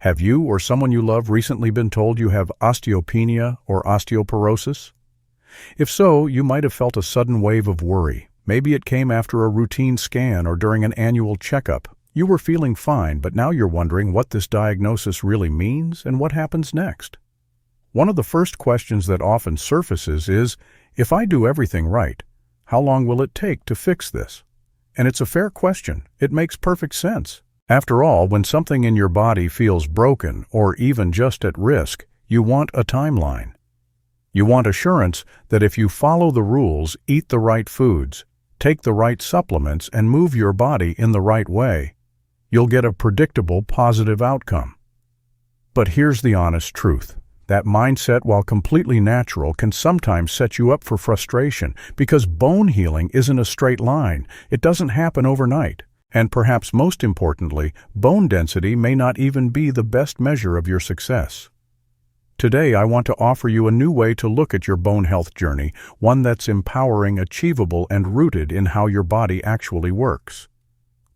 Have you or someone you love recently been told you have osteopenia or osteoporosis? If so, you might have felt a sudden wave of worry. Maybe it came after a routine scan or during an annual checkup. You were feeling fine, but now you're wondering what this diagnosis really means and what happens next. One of the first questions that often surfaces is, if I do everything right, how long will it take to fix this? And it's a fair question. It makes perfect sense. After all, when something in your body feels broken or even just at risk, you want a timeline. You want assurance that if you follow the rules, eat the right foods, take the right supplements, and move your body in the right way, you'll get a predictable, positive outcome. But here's the honest truth. That mindset, while completely natural, can sometimes set you up for frustration because bone healing isn't a straight line. It doesn't happen overnight. And perhaps most importantly, bone density may not even be the best measure of your success. Today, I want to offer you a new way to look at your bone health journey, one that's empowering, achievable, and rooted in how your body actually works.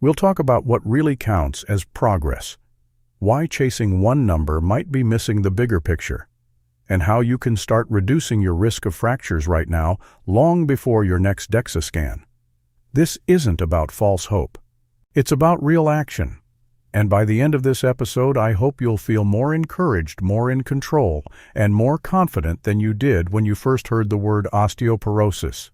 We'll talk about what really counts as progress, why chasing one number might be missing the bigger picture, and how you can start reducing your risk of fractures right now, long before your next DEXA scan. This isn't about false hope. It's about real action. And by the end of this episode, I hope you'll feel more encouraged, more in control, and more confident than you did when you first heard the word osteoporosis.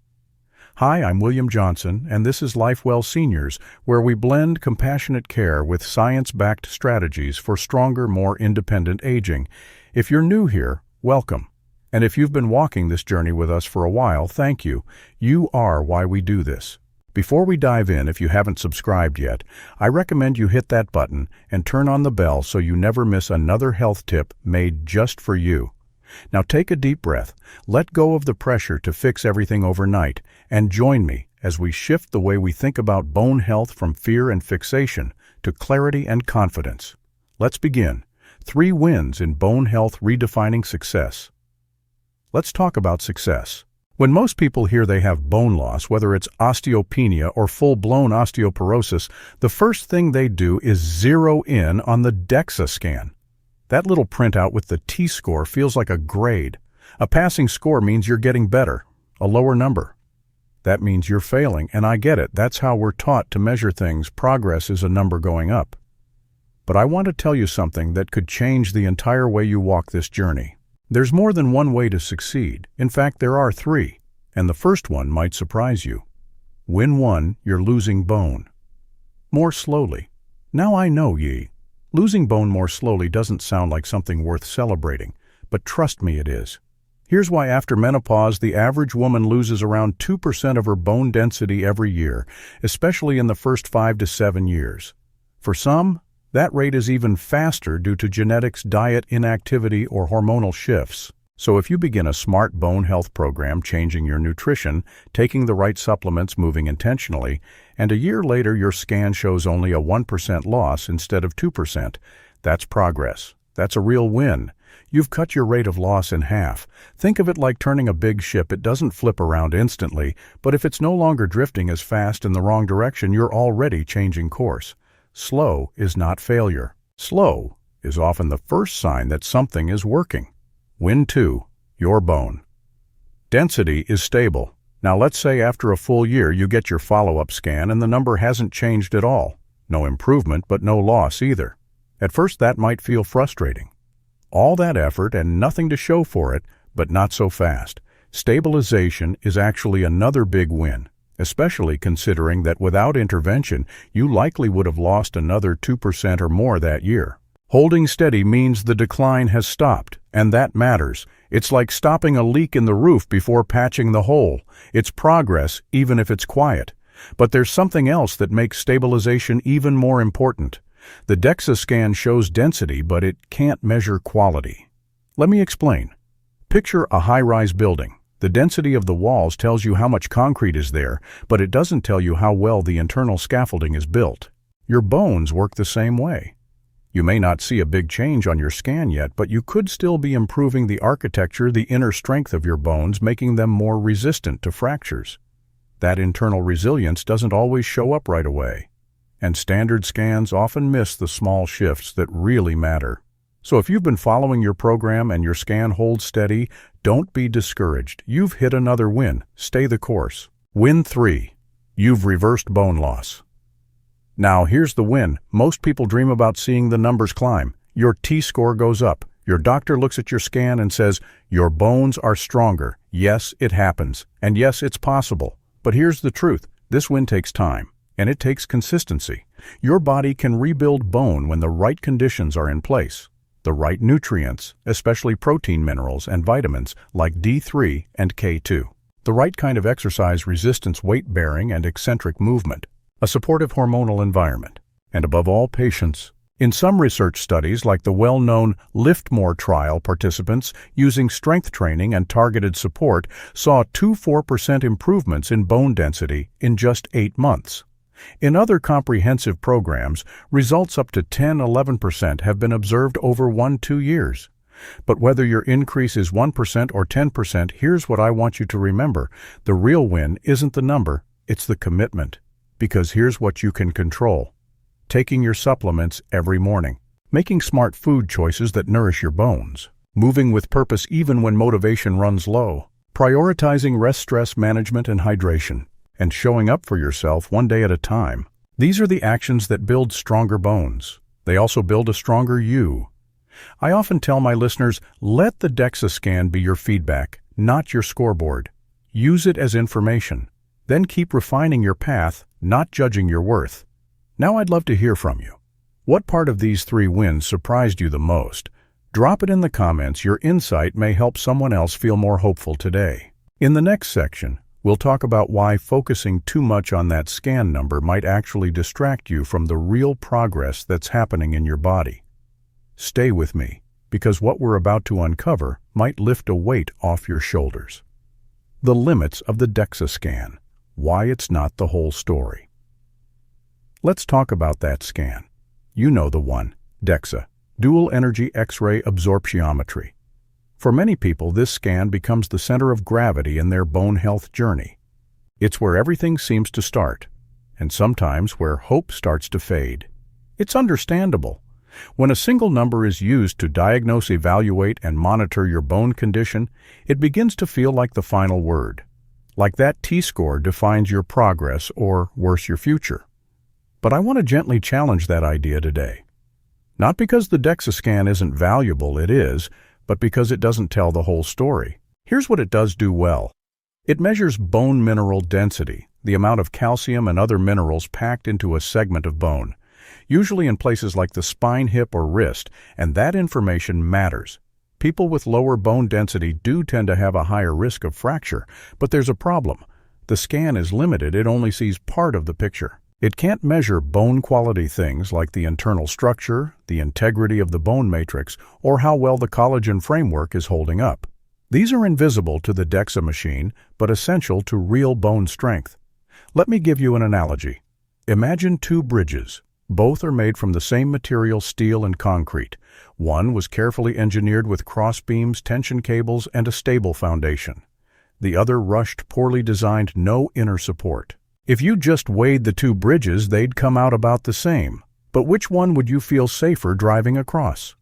Hi, I'm William Johnson, and this is Lifewell Seniors, where we blend compassionate care with science-backed strategies for stronger, more independent aging. If you're new here, welcome. And if you've been walking this journey with us for a while, thank you. You are why we do this. Before we dive in, if you haven't subscribed yet, I recommend you hit that button and turn on the bell so you never miss another health tip made just for you. Now take a deep breath, let go of the pressure to fix everything overnight, and join me as we shift the way we think about bone health from fear and fixation to clarity and confidence. Let's begin. 3 wins in bone health redefining success. Let's talk about success. When most people hear they have bone loss, whether it's osteopenia or full-blown osteoporosis, the first thing they do is zero in on the DEXA scan. That little printout with the T-score feels like a grade. A passing score means you're getting better, a lower number. That means you're failing, and I get it. That's how we're taught to measure things. Progress is a number going up. But I want to tell you something that could change the entire way you walk this journey. There's more than one way to succeed. In fact, there are 3, and the first one might surprise you. Win 1, you're losing bone. More slowly. Now I know losing bone more slowly doesn't sound like something worth celebrating, but trust me, it is. Here's why after menopause, the average woman loses around 2% of her bone density every year, especially in the first 5 to 7 years. For some, that rate is even faster due to genetics, diet, inactivity, or hormonal shifts. So if you begin a smart bone health program, changing your nutrition, taking the right supplements, moving intentionally, and a year later your scan shows only a 1% loss instead of 2%, that's progress. That's a real win. You've cut your rate of loss in half. Think of it like turning a big ship. It doesn't flip around instantly, but if it's no longer drifting as fast in the wrong direction, you're already changing course. Slow is not failure. Slow is often the first sign that something is working. Win 2, your bone. Density is stable. Now let's say after a full year you get your follow-up scan and the number hasn't changed at all. No improvement, but no loss either. At first that might feel frustrating. All that effort and nothing to show for it, but not so fast. Stabilization is actually another big win, especially considering that without intervention, you likely would have lost another 2% or more that year. Holding steady means the decline has stopped, and that matters. It's like stopping a leak in the roof before patching the hole. It's progress, even if it's quiet. But there's something else that makes stabilization even more important. The DEXA scan shows density, but it can't measure quality. Let me explain. Picture a high-rise building. The density of the walls tells you how much concrete is there, but it doesn't tell you how well the internal scaffolding is built. Your bones work the same way. You may not see a big change on your scan yet, but you could still be improving the architecture, the inner strength of your bones, making them more resistant to fractures. That internal resilience doesn't always show up right away, and standard scans often miss the small shifts that really matter. So if you've been following your program and your scan holds steady, don't be discouraged. You've hit another win. Stay the course. Win 3. You've reversed bone loss. Now here's the win. Most people dream about seeing the numbers climb. Your T-score goes up. Your doctor looks at your scan and says, your bones are stronger. Yes, it happens. And yes, it's possible. But here's the truth. This win takes time, and it takes consistency. Your body can rebuild bone when the right conditions are in place. The right nutrients, especially protein minerals and vitamins like D3 and K2. The right kind of exercise resistance, weight-bearing, and eccentric movement. A supportive hormonal environment. And above all, patience. In some research studies, like the well-known LiftMore trial, participants using strength training and targeted support saw 2–4% improvements in bone density in just 8 months. In other comprehensive programs, results up to 10–11% have been observed over 1–2 years. But whether your increase is 1% or 10%, here's what I want you to remember. The real win isn't the number, it's the commitment. Because here's what you can control. Taking your supplements every morning. Making smart food choices that nourish your bones. Moving with purpose even when motivation runs low. Prioritizing rest, stress management, and hydration. And showing up for yourself one day at a time. These are the actions that build stronger bones. They also build a stronger you. I often tell my listeners, let the DEXA scan be your feedback, not your scoreboard. Use it as information. Then keep refining your path, not judging your worth. Now I'd love to hear from you. What part of these 3 wins surprised you the most? Drop it in the comments. Your insight may help someone else feel more hopeful today. In the next section, we'll talk about why focusing too much on that scan number might actually distract you from the real progress that's happening in your body. Stay with me, because what we're about to uncover might lift a weight off your shoulders. The limits of the DEXA scan. Why it's not the whole story. Let's talk about that scan. You know the one, DEXA, Dual Energy X-ray Absorptiometry. For many people, this scan becomes the center of gravity in their bone health journey. It's where everything seems to start, and sometimes where hope starts to fade. It's understandable. When a single number is used to diagnose, evaluate, and monitor your bone condition, it begins to feel like the final word. Like that T-score defines your progress or, worse, your future. But I want to gently challenge that idea today. Not because the DEXA scan isn't valuable, it is, but because it doesn't tell the whole story. Here's what it does do well. It measures bone mineral density, the amount of calcium and other minerals packed into a segment of bone, usually in places like the spine, hip, or wrist, and that information matters. People with lower bone density do tend to have a higher risk of fracture, but there's a problem. The scan is limited, it only sees part of the picture. It can't measure bone quality things like the internal structure, the integrity of the bone matrix, or how well the collagen framework is holding up. These are invisible to the DEXA machine, but essential to real bone strength. Let me give you an analogy. Imagine 2 bridges. Both are made from the same material, steel and concrete. One was carefully engineered with cross-beams, tension cables, and a stable foundation. The other rushed, poorly designed, no inner support. If you just weighed the 2 bridges, they'd come out about the same. But which one would you feel safer driving across?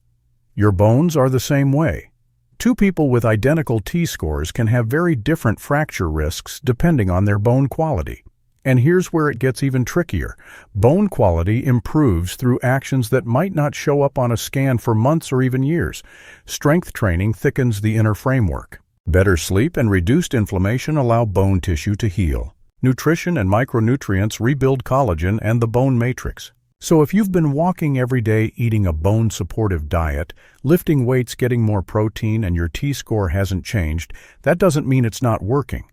Your bones are the same way. 2 people with identical T-scores can have very different fracture risks depending on their bone quality. And here's where it gets even trickier. Bone quality improves through actions that might not show up on a scan for months or even years. Strength training thickens the inner framework. Better sleep and reduced inflammation allow bone tissue to heal. Nutrition and micronutrients rebuild collagen and the bone matrix. So if you've been walking every day, eating a bone-supportive diet, lifting weights, getting more protein, and your T-score hasn't changed, that doesn't mean it's not working.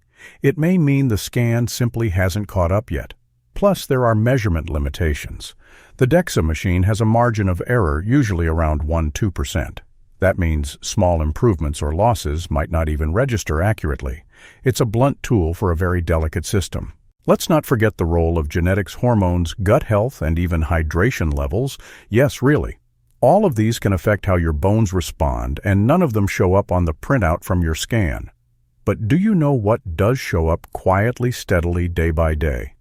It may mean the scan simply hasn't caught up yet. Plus, there are measurement limitations. The DEXA machine has a margin of error, usually around 1–2%. That means small improvements or losses might not even register accurately. It's a blunt tool for a very delicate system. Let's not forget the role of genetics, hormones, gut health, and even hydration levels. Yes, really. All of these can affect how your bones respond, and none of them show up on the printout from your scan. But do you know what does show up quietly, steadily, day by day?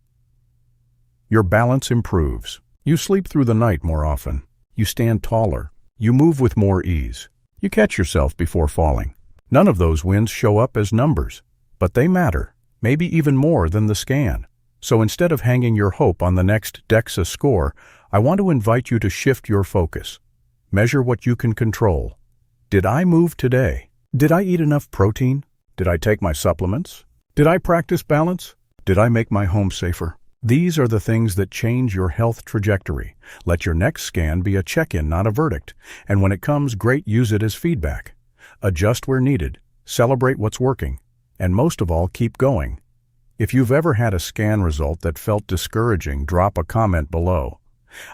Your balance improves. You sleep through the night more often. You stand taller. You move with more ease. You catch yourself before falling. None of those wins show up as numbers, but they matter, maybe even more than the scan. So instead of hanging your hope on the next DEXA score, I want to invite you to shift your focus. Measure what you can control. Did I move today? Did I eat enough protein? Did I take my supplements? Did I practice balance? Did I make my home safer? These are the things that change your health trajectory. Let your next scan be a check-in, not a verdict. And when it comes, great, use it as feedback. Adjust where needed, celebrate what's working, and most of all, keep going. If you've ever had a scan result that felt discouraging, drop a comment below.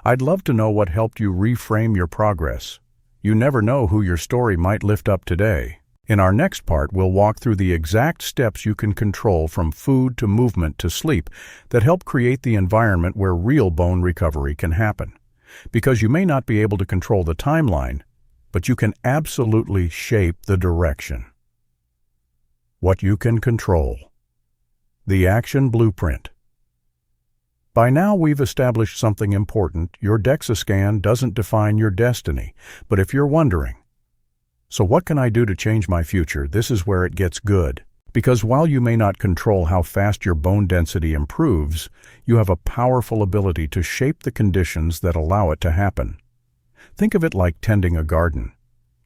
I'd love to know what helped you reframe your progress. You never know who your story might lift up today. In our next part, we'll walk through the exact steps you can control from food to movement to sleep that help create the environment where real bone recovery can happen. Because you may not be able to control the timeline, but you can absolutely shape the direction. What you can control. The action blueprint. By now we've established something important. Your DEXA scan doesn't define your destiny, but if you're wondering, so what can I do to change my future? This is where it gets good. Because while you may not control how fast your bone density improves, you have a powerful ability to shape the conditions that allow it to happen. Think of it like tending a garden.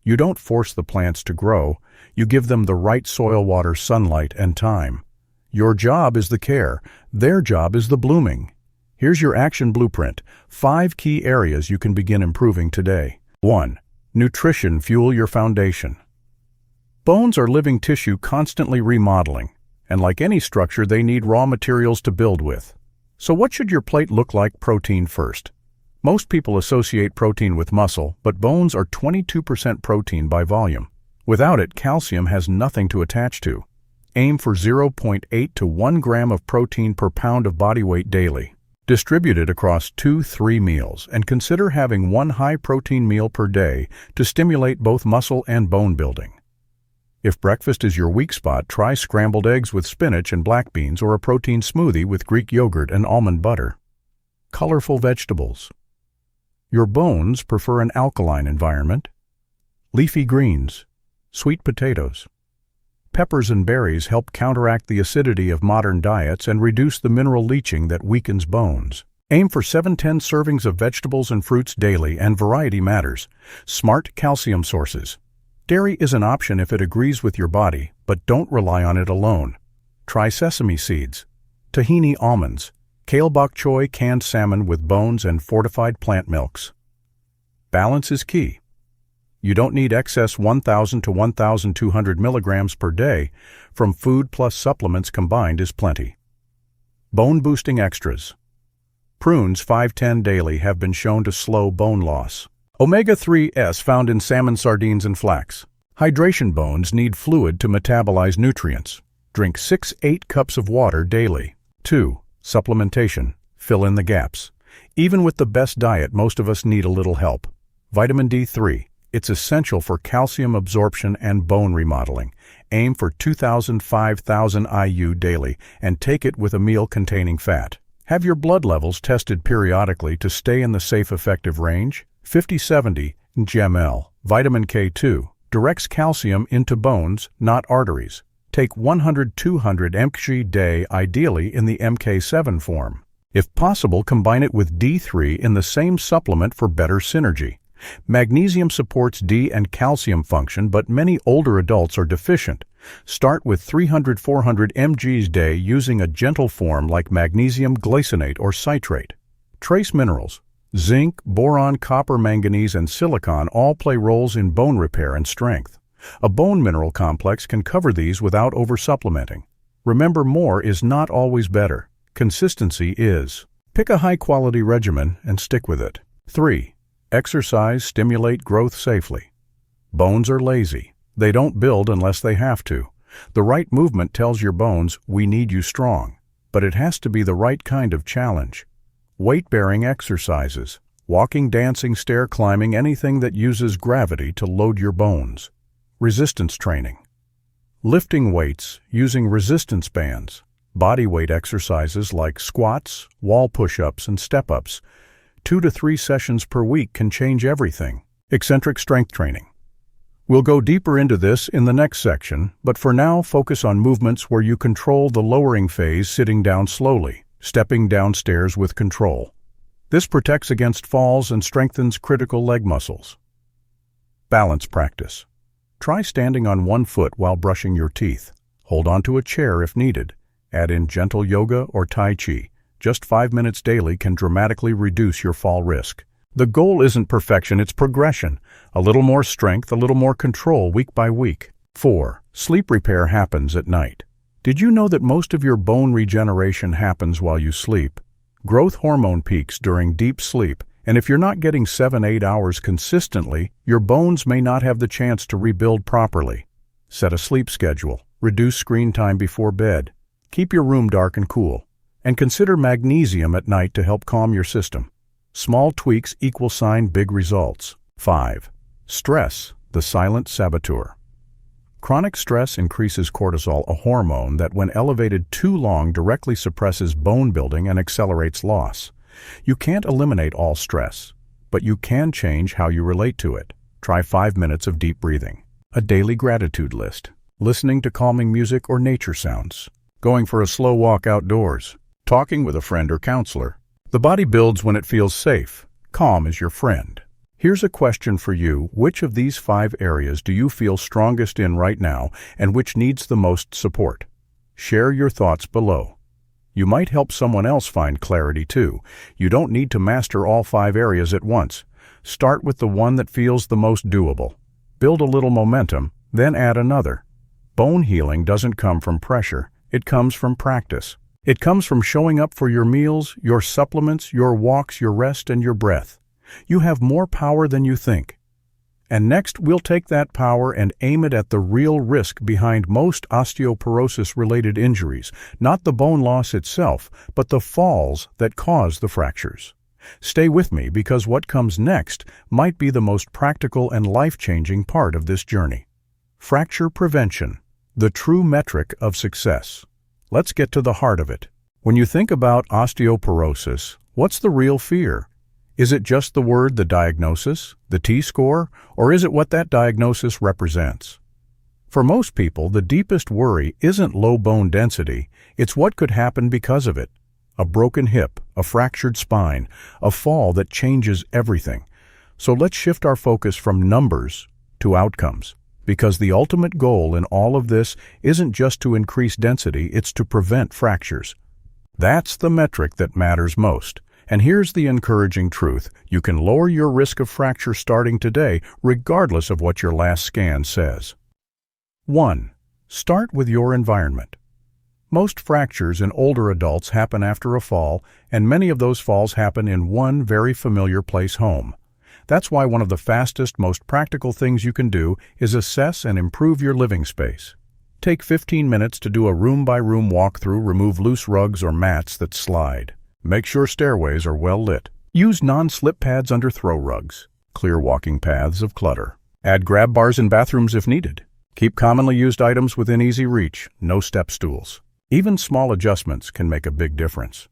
You don't force the plants to grow, you give them the right soil, water, sunlight, and time. Your job is the care, their job is the blooming. Here's your action blueprint. 5 key areas you can begin improving today. 1. Nutrition fuel your foundation. Bones are living tissue constantly remodeling, and like any structure, they need raw materials to build with. So what should your plate look like? Protein first. Most people associate protein with muscle, but bones are 22% protein by volume. Without it, calcium has nothing to attach to. Aim for 0.8 to 1 gram of protein per pound of body weight daily. Distribute it across 2-3 meals, and consider having 1 high-protein meal per day to stimulate both muscle and bone building. If breakfast is your weak spot, try scrambled eggs with spinach and black beans or a protein smoothie with Greek yogurt and almond butter. Colorful vegetables. Your bones prefer an alkaline environment. Leafy greens, sweet potatoes. Peppers and berries help counteract the acidity of modern diets and reduce the mineral leaching that weakens bones. Aim for 7-10 servings of vegetables and fruits daily, and variety matters. Smart calcium sources. Dairy is an option if it agrees with your body, but don't rely on it alone. Try sesame seeds, tahini almonds, kale bok choy, canned salmon with bones, and fortified plant milks. Balance is key. You don't need excess 1,000 to 1,200 milligrams per day. From food plus supplements combined is plenty. Bone-boosting extras. Prunes 5-10 daily have been shown to slow bone loss. Omega-3s found in salmon, sardines, and flax. Hydration. Bones need fluid to metabolize nutrients. Drink 6-8 cups of water daily. 2. Supplementation. Fill in the gaps. Even with the best diet, most of us need a little help. Vitamin D3. It's essential for calcium absorption and bone remodeling. Aim for 2,000-5,000 IU daily and take it with a meal containing fat. Have your blood levels tested periodically to stay in the safe effective range. 50-70 ml. Vitamin K2 directs calcium into bones, not arteries. Take 100-200 mg day, ideally in the MK7 form. If possible, combine it with D3 in the same supplement for better synergy. Magnesium supports D and calcium function, but many older adults are deficient. Start with 300-400 mg day using a gentle form like magnesium glycinate or citrate. Trace minerals. Zinc, boron, copper, manganese, and silicon all play roles in bone repair and strength. A bone mineral complex can cover these without over-supplementing. Remember, more is not always better. Consistency is. Pick a high-quality regimen and stick with it. 3. Exercise. Stimulate growth safely. Bones are lazy. They don't build unless they have to. The right movement tells your bones, we need you strong. But it has to be the right kind of challenge. Weight-bearing exercises. Walking, dancing, stair climbing, anything that uses gravity to load your bones. Resistance training. Lifting weights using resistance bands. Body weight exercises like squats, wall push-ups, and step-ups. 2 to 3 sessions per week can change everything. Eccentric strength training. We'll go deeper into this in the next section, but for now focus on movements where you control the lowering phase sitting down slowly, stepping downstairs with control. This protects against falls and strengthens critical leg muscles. Balance practice. Try standing on one foot while brushing your teeth. Hold onto a chair if needed. Add in gentle yoga or tai chi. Just 5 minutes daily can dramatically reduce your fall risk. The goal isn't perfection, it's progression. A little more strength, a little more control week by week. 4. Sleep repair happens at night. Did you know that most of your bone regeneration happens while you sleep? Growth hormone peaks during deep sleep, and if you're not getting 7-8 hours consistently, your bones may not have the chance to rebuild properly. Set a sleep schedule. Reduce screen time before bed. Keep your room dark and cool. And consider magnesium at night to help calm your system. Small tweaks equal big results. 5. Stress, the silent saboteur. Chronic stress increases cortisol, a hormone that when elevated too long directly suppresses bone building and accelerates loss. You can't eliminate all stress, but you can change how you relate to it. Try 5 minutes of deep breathing. A daily gratitude list. Listening to calming music or nature sounds. Going for a slow walk outdoors. Talking with a friend or counselor. The body builds when it feels safe. Calm is your friend. Here's a question for you. Which of these 5 areas do you feel strongest in right now, and which needs the most support? Share your thoughts below. You might help someone else find clarity too. You don't need to master all 5 areas at once. Start with the one that feels the most doable. Build a little momentum, then add another. Bone healing doesn't come from pressure. It comes from practice. It comes from showing up for your meals, your supplements, your walks, your rest, and your breath. You have more power than you think. And next, we'll take that power and aim it at the real risk behind most osteoporosis-related injuries, not the bone loss itself, but the falls that cause the fractures. Stay with me because what comes next might be the most practical and life-changing part of this journey. Fracture prevention, the true metric of success. Let's get to the heart of it. When you think about osteoporosis, what's the real fear? Is it just the word, the diagnosis, the T-score, or is it what that diagnosis represents? For most people, the deepest worry isn't low bone density, it's what could happen because of it. A broken hip, a fractured spine, a fall that changes everything. So let's shift our focus from numbers to outcomes. Because the ultimate goal in all of this isn't just to increase density, it's to prevent fractures. That's the metric that matters most. And here's the encouraging truth. You can lower your risk of fracture starting today, regardless of what your last scan says. 1. Start with your environment. Most fractures in older adults happen after a fall, and many of those falls happen in one very familiar place, home. That's why one of the fastest, most practical things you can do is assess and improve your living space. Take 15 minutes to do a room-by-room walkthrough, remove loose rugs or mats that slide. Make sure stairways are well lit. Use non-slip pads under throw rugs. Clear walking paths of clutter. Add grab bars in bathrooms if needed. Keep commonly used items within easy reach, no step stools. Even small adjustments can make a big difference.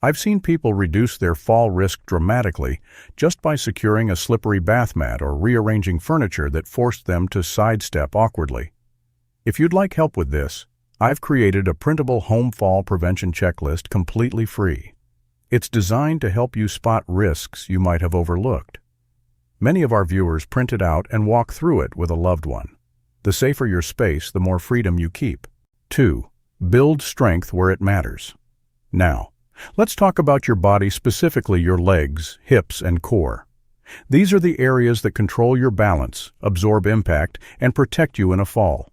I've seen people reduce their fall risk dramatically just by securing a slippery bath mat or rearranging furniture that forced them to sidestep awkwardly. If you'd like help with this, I've created a printable home fall prevention checklist completely free. It's designed to help you spot risks you might have overlooked. Many of our viewers print it out and walk through it with a loved one. The safer your space, the more freedom you keep. 2. Build strength where it matters. Now, let's talk about your body, specifically your legs, hips, and core. These are the areas that control your balance, absorb impact, and protect you in a fall.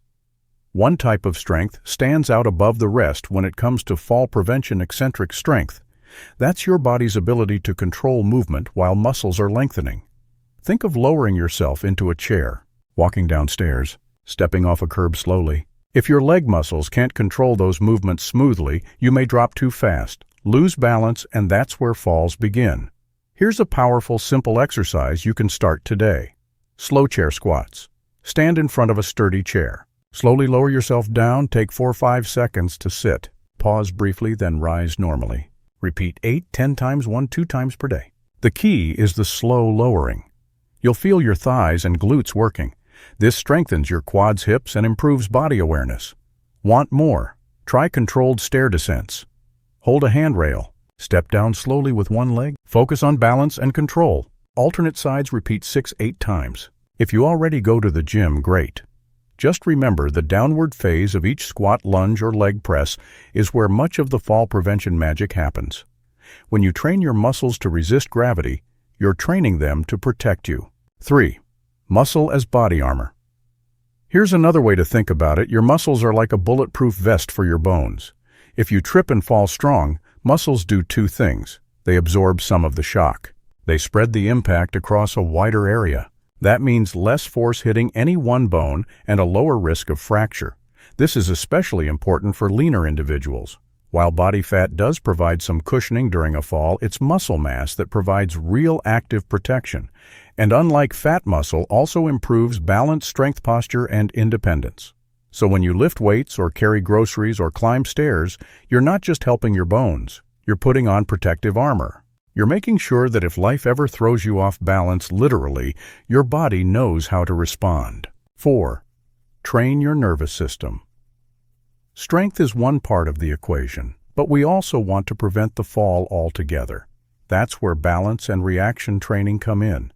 One type of strength stands out above the rest when it comes to fall prevention: eccentric strength. That's your body's ability to control movement while muscles are lengthening. Think of lowering yourself into a chair, walking downstairs, stepping off a curb slowly. If your leg muscles can't control those movements smoothly, you may drop too fast, lose balance, and that's where falls begin. Here's a powerful, simple exercise you can start today. Slow chair squats. Stand in front of a sturdy chair. Slowly lower yourself down, take 4 or 5 seconds to sit. Pause briefly, then rise normally. Repeat 8, 10 times, 1, 2 times per day. The key is the slow lowering. You'll feel your thighs and glutes working. This strengthens your quads, hips, and improves body awareness. Want more? Try controlled stair descents. Hold a handrail. Step down slowly with one leg. Focus on balance and control. Alternate sides, repeat 6-8 times. If you already go to the gym, great. Just remember the downward phase of each squat, lunge, or leg press is where much of the fall prevention magic happens. When you train your muscles to resist gravity, you're training them to protect you. 3. Muscle as body armor. Here's another way to think about it. Your muscles are like a bulletproof vest for your bones. If you trip and fall strong, muscles do two things. They absorb some of the shock. They spread the impact across a wider area. That means less force hitting any one bone and a lower risk of fracture. This is especially important for leaner individuals. While body fat does provide some cushioning during a fall, it's muscle mass that provides real active protection. And unlike fat muscle, also improves balance, strength, posture, and independence. So when you lift weights or carry groceries or climb stairs, you're not just helping your bones. You're putting on protective armor. You're making sure that if life ever throws you off balance, literally, your body knows how to respond. 4. Train your nervous system. Strength is one part of the equation, but we also want to prevent the fall altogether. That's where balance and reaction training come in.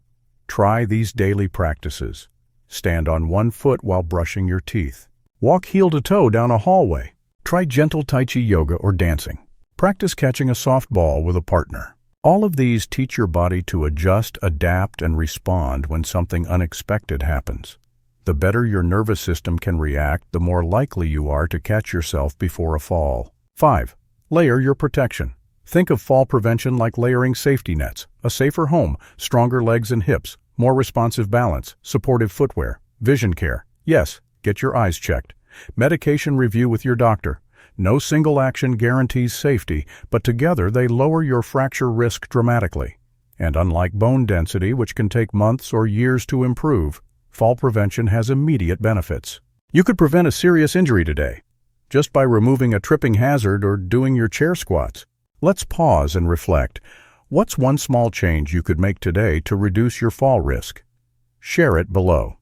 Try these daily practices. Stand on one foot while brushing your teeth. Walk heel to toe down a hallway. Try gentle Tai Chi yoga or dancing. Practice catching a soft ball with a partner. All of these teach your body to adjust, adapt, and respond when something unexpected happens. The better your nervous system can react, the more likely you are to catch yourself before a fall. 5. Layer your protection. Think of fall prevention like layering safety nets, a safer home, stronger legs and hips, more responsive balance, supportive footwear, vision care. Yes, get your eyes checked. Medication review with your doctor. No single action guarantees safety, but together they lower your fracture risk dramatically. And unlike bone density, which can take months or years to improve, fall prevention has immediate benefits. You could prevent a serious injury today, just by removing a tripping hazard or doing your chair squats. Let's pause and reflect. What's one small change you could make today to reduce your fall risk? Share it below.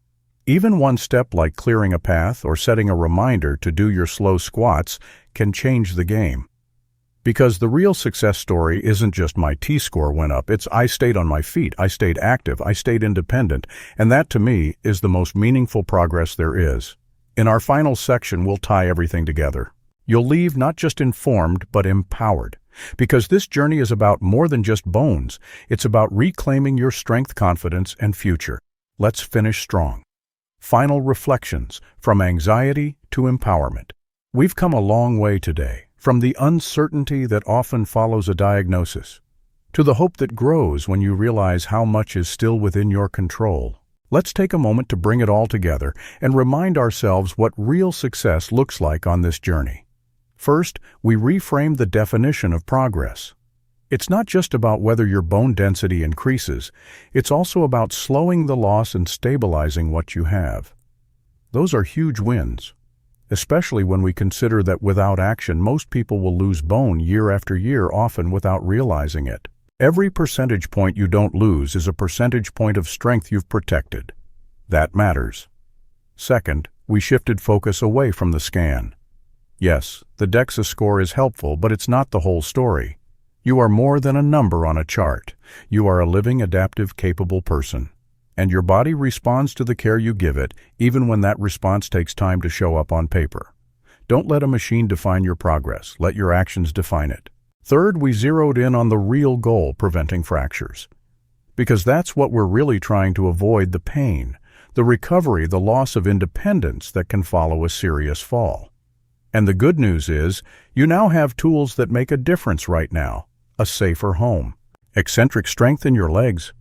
Even one step like clearing a path or setting a reminder to do your slow squats can change the game. Because the real success story isn't just my T-score went up, it's I stayed on my feet, I stayed active, I stayed independent, and that to me is the most meaningful progress there is. In our final section, we'll tie everything together. You'll leave not just informed, but empowered. Because this journey is about more than just bones, it's about reclaiming your strength, confidence, and future. Let's finish strong. Final reflections, from anxiety to empowerment. We've come a long way today, from the uncertainty that often follows a diagnosis, to the hope that grows when you realize how much is still within your control. Let's take a moment to bring it all together and remind ourselves what real success looks like on this journey. First, we reframe the definition of progress. It's not just about whether your bone density increases, it's also about slowing the loss and stabilizing what you have. Those are huge wins, especially when we consider that without action, most people will lose bone year after year, often without realizing it. Every percentage point you don't lose is a percentage point of strength you've protected. That matters. Second, we shifted focus away from the scan. Yes, the DEXA score is helpful, but it's not the whole story. You are more than a number on a chart. You are a living, adaptive, capable person. And your body responds to the care you give it, even when that response takes time to show up on paper. Don't let a machine define your progress. Let your actions define it. Third, we zeroed in on the real goal, preventing fractures. Because that's what we're really trying to avoid: the pain, the recovery, the loss of independence that can follow a serious fall. And the good news is, you now have tools that make a difference right now. A safer home, eccentric strength in your legs,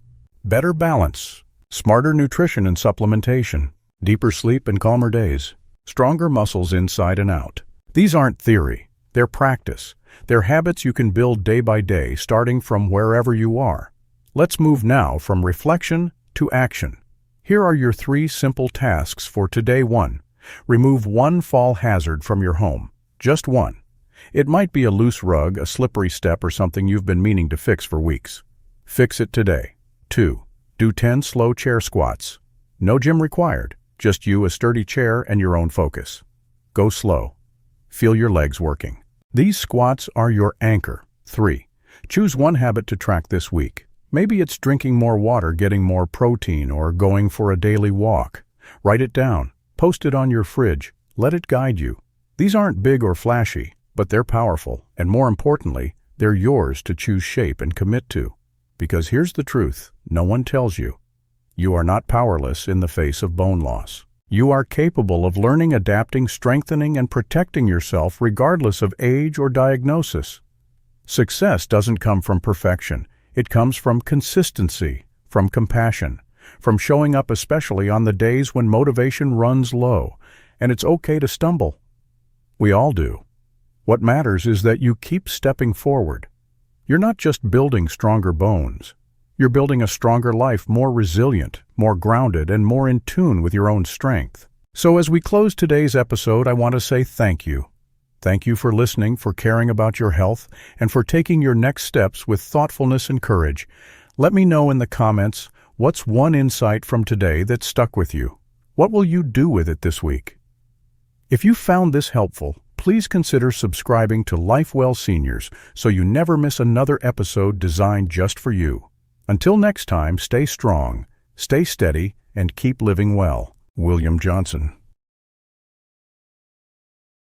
better balance, smarter nutrition and supplementation, deeper sleep and calmer days, stronger muscles inside and out. These aren't theory, they're practice. They're habits you can build day by day, starting from wherever you are. Let's move now from reflection to action. Here are your 3 simple tasks for today. 1. Remove one fall hazard from your home. Just one. It might be a loose rug, a slippery step, or something you've been meaning to fix for weeks. Fix it today. 2. Do 10 slow chair squats. No gym required, just you, a sturdy chair, and your own focus. Go slow. Feel your legs working. These squats are your anchor. 3. Choose one habit to track this week. Maybe it's drinking more water, getting more protein, or going for a daily walk. Write it down. Post it on your fridge. Let it guide you. These aren't big or flashy, but they're powerful, and more importantly, they're yours to choose shape and commit to. Because here's the truth, no one tells you. You are not powerless in the face of bone loss. You are capable of learning, adapting, strengthening, and protecting yourself regardless of age or diagnosis. Success doesn't come from perfection. It comes from consistency, from compassion, from showing up especially on the days when motivation runs low, and it's okay to stumble. We all do. What matters is that you keep stepping forward. You're not just building stronger bones. You're building a stronger life, more resilient, more grounded, and more in tune with your own strength. So as we close today's episode, I want to say thank you. Thank you for listening, for caring about your health, and for taking your next steps with thoughtfulness and courage. Let me know in the comments, what's one insight from today that stuck with you? What will you do with it this week? If you found this helpful, please consider subscribing to Lifewell Seniors so you never miss another episode designed just for you. Until next time, stay strong, stay steady, and keep living well. William Johnson.